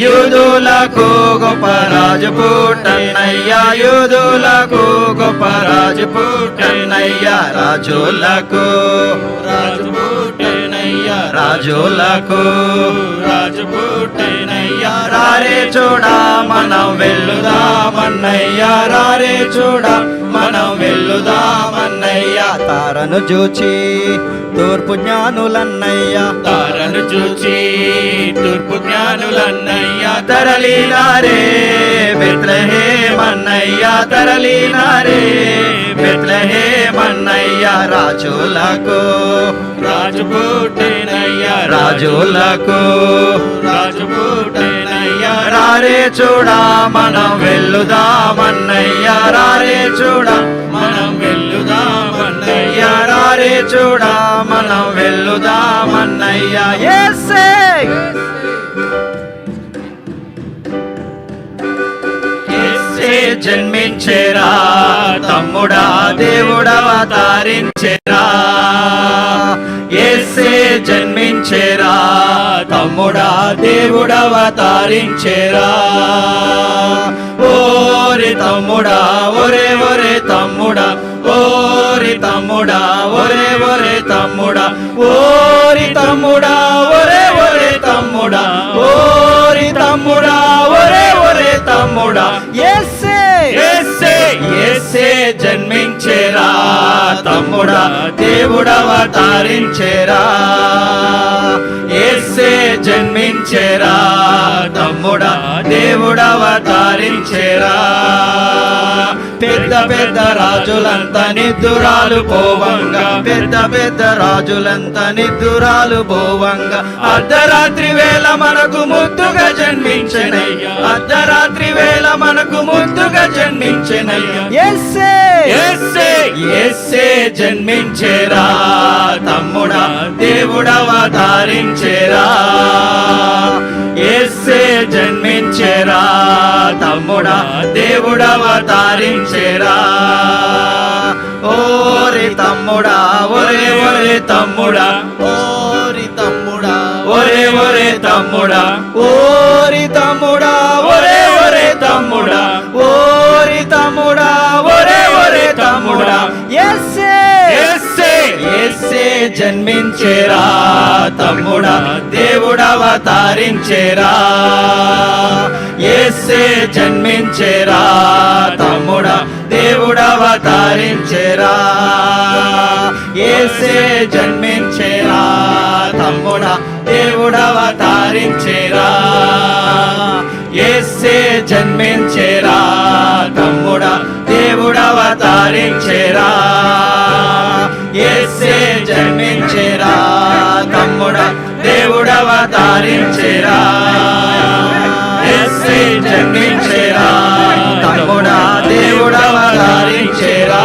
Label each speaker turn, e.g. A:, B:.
A: యూదులకు గొప్ప రాజు పుట్టన్నయ్యా, యూదులకు గొప్ప రాజు పుట్టన్నయ్యా, రాజులకు రాజు పుట్టన్నయ్యా, రాజులకు రాజు పుట్టన్నయ్యా. రారే చూడా మనం వెళ్ళుదామన్నయ్యా, రారే చూడా మనం వెళ్ళుదామన్నయ్యా. తారను చూచి తూర్పు జ్ఞానులన్నయ్యా, తారను చూచి తూర్పు జ్ఞానులన్నయ్యా, తరలినారే బెత్లెహేమన్నయ్యా, తరలినారే బెత్లెహేమన్నయ్యా. రాజులకు రాజు పుట్టెనయ్యా, రాజులకు రాజు పుట్టెనయ్యా. రారే చూడా మనం వెళ్ళుదామన్నయ్యా, రారే చూడా మనం వెళ్ళుదామన్నయ్యా, రారే చూడా మనం వెళ్ళుదామన్నయ్యా. యేసే యేసే జన్మించేరా తమ్ముడా, దేవుడవతరించేరా. యేసే జన్మించేరా తమ్ముడా, దేవుడవతరించేరా. ఓరి తమ్ముడా, ఒరే ఒరే తమ్ముడా, ఓరి తమ్ముడా, ఒరే ఒరే తమ్ముడా, ఓరి తమ్ముడా, ఒరే ఒరే తమ్ముడా, ఓరి తమ్ముడా, ఒరే ఒరే తమ్ముడా. యేసే యేసే యేసే జన్మించేరా తమ్ముడా, దేవుడవతరించేరా. యేసే జన్మించేరా తమ్ముడా, దేవుడవతరించేరా. పెద్ద పెద్ద రాజులంతా నిద్దురాలు పోవంగా, పెద్ద పెద్ద రాజులంతా నిద్దురాలు పోవంగా, అర్ధరాత్రి వేళ మనకు ముద్దుగా జన్మించెనయ్యా, అర్ధరాత్రి వేళ మనకు ముద్దుగా జన్మించెనయ్యా. యేసే యేసే యేసే జన్మించేరా తమ్ముడా, దేవుడవతరించేరా. యేసే జన్మించేరా తమ్ముడా, దేవుడవతరించేరా. ఓరి తమ్ముడా, ఒరే ఒరే తమ్ముడా, ఓరి తమ్ముడా, ఒరే ఒరే తమ్ముడా, ఓరి తమ్ముడా, ఒరే ఒరే తమ్ముడా, ఓరి తమ్ముడా, ఒరే ఒరే తమ్ముడా. యేసే యేసే యేసే జన్మించేరా తమ్ముడా, దేవుడవతరించేరా. యేసే జన్మించేరా తమ్ముడా, దేవుడవతరించేరా. యేసే జన్మించేరా తమ్ముడా, దేవుడవతరించేరా. యేసే జన్మించేరా తమ్ముడా, దేవుడవతరించేరా. యేసే జన్మించేరా తమ్ముడా, దేవుడవతరించేరా. యేసే జన్మించేరా తమ్ముడా, దేవుడవతరించేరా.